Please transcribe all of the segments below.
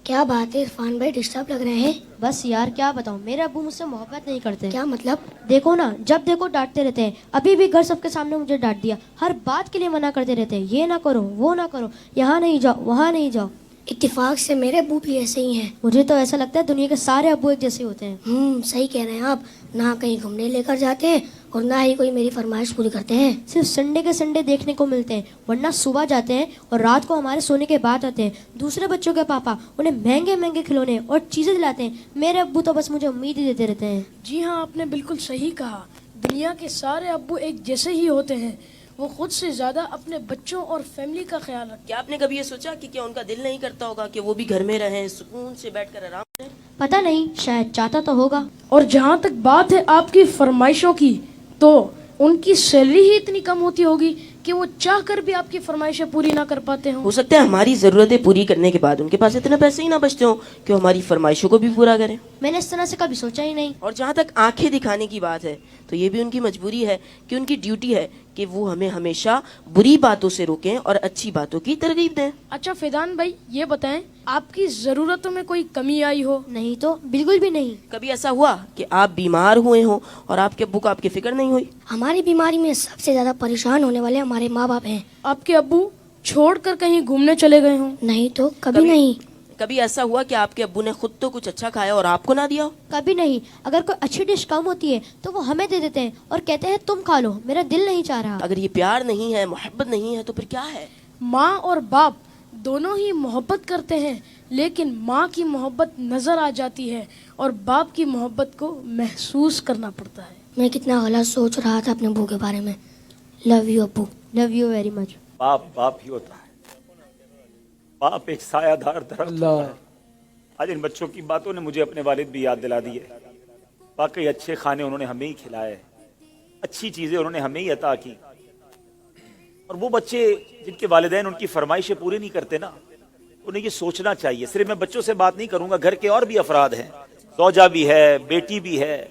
کیا بات ہے عرفان بھائی، ڈسٹرب لگ رہے ہیں؟ بس یار کیا بتاؤں، میرے ابو مجھ سے محبت نہیں کرتے. کیا مطلب؟ دیکھو نا، جب دیکھو ڈانٹتے رہتے ہیں. ابھی بھی گھر سب کے سامنے مجھے ڈانٹ دیا. ہر بات کے لیے منع کرتے رہتے ہیں، یہ نہ کرو وہ نہ کرو، یہاں نہیں جاؤ وہاں نہیں جاؤ. اتفاق سے میرے ابو بھی ایسے ہی ہیں. مجھے تو ایسا لگتا ہے دنیا کے سارے ابو ایک جیسے ہوتے ہیں. صحیح کہہ رہے ہیں آپ. نہ کہیں گھومنے لے کر جاتے ہیں اور نہ ہی کوئی میری فرمائش پوری کرتے ہیں. صرف سنڈے کے سنڈے دیکھنے کو ملتے ہیں، ورنہ صبح جاتے ہیں اور رات کو ہمارے سونے کے بعد آتے ہیں. دوسرے بچوں کے پاپا انہیں مہنگے مہنگے کھلونے اور چیزیں دلاتے ہیں. میرے ابو تو بس مجھے امید ہی دیتے رہتے ہیں. جی ہاں، آپ نے بالکل صحیح کہا. دنیا کے سارے ابو ایک جیسے ہی ہوتے ہیں. وہ خود سے زیادہ اپنے بچوں اور فیملی کا خیال رکھتے ہیں. کیا آپ نے کبھی یہ سوچا کہ کیا ان کا دل نہیں کرتا ہوگا کہ وہ بھی گھر میں رہیں، سکون سے بیٹھ کر آرام کریں؟ پتہ نہیں، شاید چاہتا تو ہوگا. اور جہاں تک بات ہے آپ کی فرمائشوں کی، تو ان کی سیلری ہی اتنی کم ہوتی ہوگی کہ وہ چاہ کر بھی آپ کی فرمائشیں پوری نہ کر پاتے ہوں. ہو سکتا ہے ہماری ضرورتیں پوری کرنے کے بعد ان کے پاس اتنے پیسے ہی نہ بچتے ہوں کہ وہ ہماری فرمائشوں کو بھی پورا کریں. میں نے اس طرح سے کبھی سوچا ہی نہیں. اور جہاں تک آنکھیں دکھانے کی بات ہے تو یہ بھی ان کی مجبوری ہے کہ ان کی ڈیوٹی ہے کہ وہ ہمیں ہمیشہ بری باتوں سے روکیں اور اچھی باتوں کی ترغیب دیں. اچھا فیضان بھائی، یہ بتائیں آپ کی ضرورتوں میں کوئی کمی آئی ہو؟ نہیں تو بالکل بھی نہیں. کبھی ایسا ہوا کہ آپ بیمار ہوئے ہوں اور آپ کے ابو کو آپ کی فکر نہیں ہوئی؟ ہماری بیماری میں سب سے زیادہ پریشان ہونے والے ہمارے ماں باپ ہیں. آپ کے ابو چھوڑ کر کہیں گھومنے چلے گئے ہوں؟ نہیں تو کبھی نہیں. کبھی ایسا ہوا کہ آپ کے ابو نے خود تو کچھ اچھا کھایا اور آپ کو نہ دیا ہو؟ کبھی نہیں. اگر کوئی اچھی ڈش کم ہوتی ہے تو وہ ہمیں دے دیتے ہیں اور کہتے ہیں تم کھا لو، میرا دل نہیں چاہ رہا. اگر یہ پیار نہیں ہے، محبت نہیں ہے، تو پھر کیا ہے؟ ماں اور باپ دونوں ہی محبت کرتے ہیں، لیکن ماں کی محبت نظر آ جاتی ہے اور باپ کی محبت کو محسوس کرنا پڑتا ہے. میں کتنا غلط سوچ رہا تھا اپنے ابو کے بارے میں. لو یو ابو. Love you very much. باپ باپ ہی ہوتا ہے. باپ ایک سایہ دار درخت ہوتا ہے. آج ان بچوں کی باتوں نے مجھے اپنے والد بھی یاد دلا دی ہے. واقعی اچھے کھانے انہوں نے ہمیں ہی کھلائے، اچھی چیزیں انہوں نے ہمیں ہی عطا کی. اور وہ بچے جن کے والدین ان کی فرمائشیں پوری نہیں کرتے نا، انہیں یہ سوچنا چاہیے. صرف میں بچوں سے بات نہیں کروں گا، گھر کے اور بھی افراد ہیں، زوجہ بھی ہے، بیٹی بھی ہے.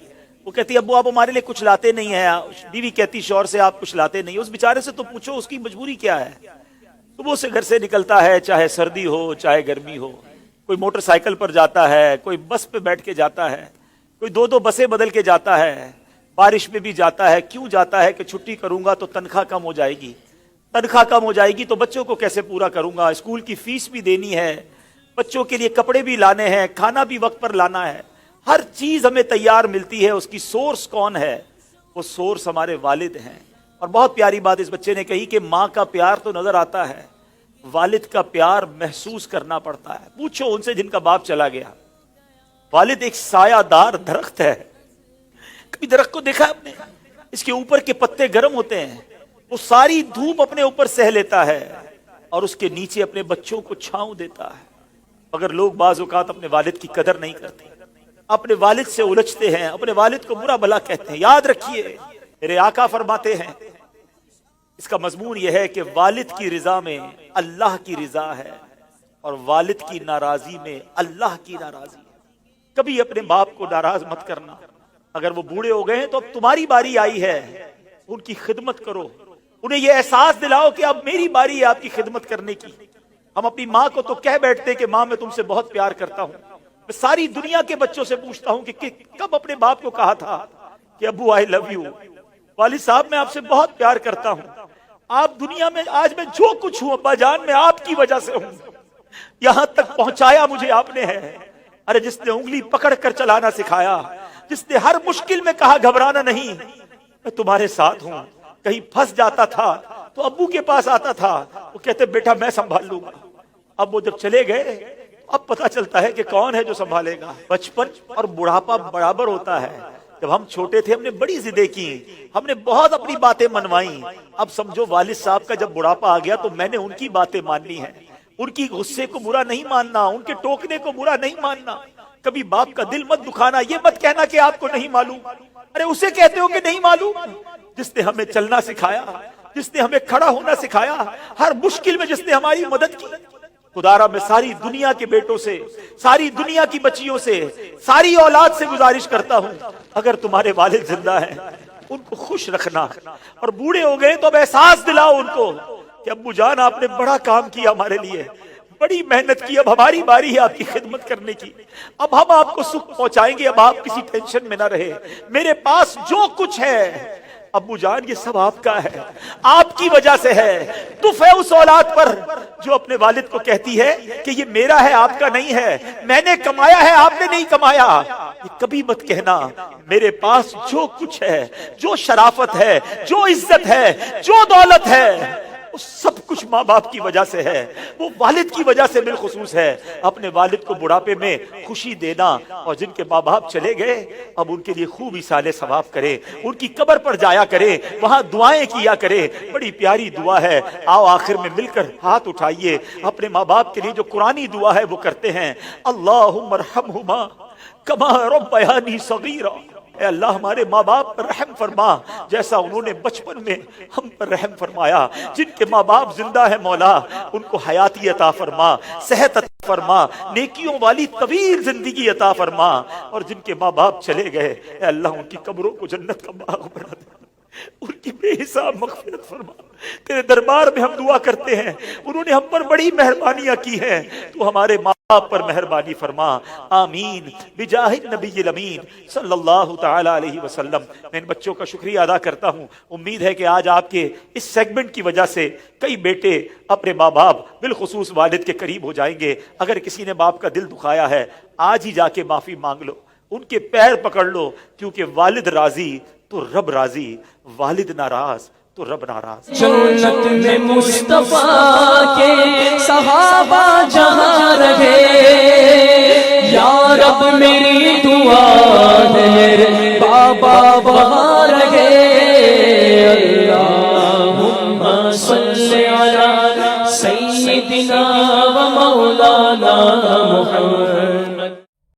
وہ کہتی ابو آپ ہمارے لیے کچھ لاتے نہیں ہیں. بیوی کہتی شوہر سے آپ کچھ لاتے نہیں. اس بیچارے سے تو پوچھو اس کی مجبوری کیا ہے. صبح سے گھر سے نکلتا ہے، چاہے سردی ہو چاہے گرمی ہو. کوئی موٹر سائیکل پر جاتا ہے، کوئی بس پہ بیٹھ کے جاتا ہے، کوئی دو بسیں بدل کے جاتا ہے، بارش میں بھی جاتا ہے. کیوں جاتا ہے؟ کہ چھٹی کروں گا تو تنخواہ کم ہو جائے گی. تنخواہ کم ہو جائے گی تو بچوں کو کیسے پورا کروں گا؟ اسکول کی فیس بھی دینی ہے، بچوں کے لیے کپڑے بھی لانے ہیں، کھانا بھی وقت پر لانا ہے. ہر چیز ہمیں تیار ملتی ہے. اس کی سورس کون ہے؟ وہ سورس ہمارے والد ہیں. اور بہت پیاری بات اس بچے نے کہی کہ ماں کا پیار تو نظر آتا ہے، والد کا پیار محسوس کرنا پڑتا ہے. پوچھو ان سے جن کا باپ چلا گیا. والد ایک سایہ دار درخت ہے. کبھی درخت کو دیکھا آپ نے؟ اس کے اوپر کے پتے گرم ہوتے ہیں، وہ ساری دھوپ اپنے اوپر سہ لیتا ہے اور اس کے نیچے اپنے بچوں کو چھاؤں دیتا ہے. اگر لوگ بعض اوقات اپنے والد کی قدر نہیں کرتے، اپنے والد سے الجھتے ہیں، اپنے والد کو برا بھلا کہتے ہیں، یاد رکھیے میرے آقا فرماتے ہیں اس کا مضمون یہ ہے کہ والد کی رضا میں اللہ کی رضا ہے اور والد کی ناراضی میں اللہ کی ناراضی ہے. کبھی اپنے باپ کو ناراض مت کرنا. اگر وہ بوڑھے ہو گئے ہیں تو اب تمہاری باری آئی ہے، ان کی خدمت کرو. انہیں یہ احساس دلاؤ کہ اب میری باری ہے آپ کی خدمت کرنے کی. ہم اپنی ماں کو تو کہہ بیٹھتے کہ ماں میں تم سے بہت پیار کرتا ہوں. میں ساری دنیا کے بچوں سے پوچھتا ہوں کہ کب اپنے باپ کو کہا تھا کہ ابو آئی لو یو، والد صاحب میں آپ سے بہت پیار کرتا ہوں. آپ دنیا میں آج میں جو کچھ ہوں ابا جان میں آپ کی وجہ سے ہوں. یہاں تک پہنچایا مجھے آپ نے ہے. ارے جس نے انگلی پکڑ کر چلانا سکھایا، جس نے ہر مشکل میں کہا گھبرانا نہیں، میں تمہارے ساتھ ہوں. کہیں پھنس جاتا تھا تو ابو کے پاس آتا تھا، وہ کہتے بیٹا میں سنبھال لوں گا. اب وہ جب چلے گئے اب پتا چلتا ہے کہ کون ہے جو سنبھالے گا. بچپن اور بڑھاپا برابر ہوتا ہے. جب ہم چھوٹے تھے ہم نے بڑی ضدیں کی، ہم نے بہت اپنی باتیں منوائیں. اب سمجھو والد صاحب کا جب بڑھاپا آ گیا تو میں نے ان کی باتیں ماننی ہیں. ان کی غصے کو برا نہیں ماننا، ان کے ٹوکنے کو برا نہیں ماننا. کبھی باپ کا دل مت دکھانا. یہ مت کہنا کہ آپ کو نہیں معلوم. ارے اسے کہتے ہو کہ نہیں معلوم جس نے ہمیں چلنا سکھایا، جس نے ہمیں کھڑا ہونا سکھایا، ہر مشکل میں جس نے ہماری مدد کی. خدارا میں ساری دنیا کے بیٹوں سے، ساری دنیا کی بچیوں سے، ساری اولاد سے گزارش کرتا ہوں اگر تمہارے والد زندہ ہیں ان کو خوش رکھنا. اور بوڑھے ہو گئے تو اب احساس دلاؤ ان کو کہ ابو جان آپ نے بڑا کام کیا ہمارے لیے. بڑی محنت کی، اب ہماری باری ہے آپ کی خدمت کرنے کی، اب ہم آپ کو سکھ پہنچائیں گے، اب آپ کسی ٹینشن میں نہ رہے، میرے پاس جو کچھ ہے ابو جان یہ سب آپ کا ہے، آپ کی وجہ سے ہے۔ دف ہے اس اولاد پر جو اپنے والد کو کہتی ہے کہ یہ میرا ہے آپ کا نہیں ہے، میں نے کمایا ہے آپ نے نہیں کمایا۔ یہ کبھی مت کہنا میرے پاس جو کچھ ہے، جو شرافت ہے، جو عزت ہے، جو دولت ہے، وہ سب کچھ ماں باپ کی وجہ سے ہے، وہ والد کی وجہ سے بالخصوص ہے۔ اپنے والد کو بڑھاپے میں خوشی دینا، اور جن کے ماں باپ چلے گئے اب ان کے لیے خوب ایصال ثواب کرے، ان کی قبر پر جایا کرے، وہاں دعائیں کیا کرے، بڑی پیاری دعا ہے۔ آؤ آخر میں مل کر ہاتھ اٹھائیے، اپنے ماں باپ کے لیے جو قرآنی دعا ہے وہ کرتے ہیں۔ اللہم ارحمہما کما ربیانی صغیرا، اے اللہ ہمارے ماں باپ پر رحم فرما جیسا انہوں نے بچپن میں ہم پر رحم فرمایا۔ جن کے ماں باپ زندہ ہے مولا ان کو حیاتی عطا فرما، صحت عطا فرما، نیکیوں والی طویل زندگی عطا فرما، اور جن کے ماں باپ چلے گئے اے اللہ ان کی قبروں کو جنت کا باغ بنا دے، ان کی بے حساب مغفرت فرما۔ تیرے دربار میں ہم دعا کرتے ہیں، انہوں نے ہم پر بڑی مہربانیاں کی ہیں، تو ہمارے ماں باپ پر مہربانی فرما، آمین بجاہ النبی الامین صلی اللہ تعالی علیہ وسلم۔ میں ان بچوں کا شکریہ ادا کرتا ہوں، امید ہے کہ آج آپ کے اس سیگمنٹ کی وجہ سے کئی بیٹے اپنے ماں باپ بالخصوص والد کے قریب ہو جائیں گے۔ اگر کسی نے باپ کا دل دکھایا ہے آج ہی جا کے معافی مانگ لو، ان کے پیر پکڑ لو، کیونکہ والد راضی تو رب راضی، والد ناراض تو رب ناراض۔ جنت میں مصطفیٰ کے صحابہ جہاں رہے، یا رب میری دعا ہے میرے بابا وہاں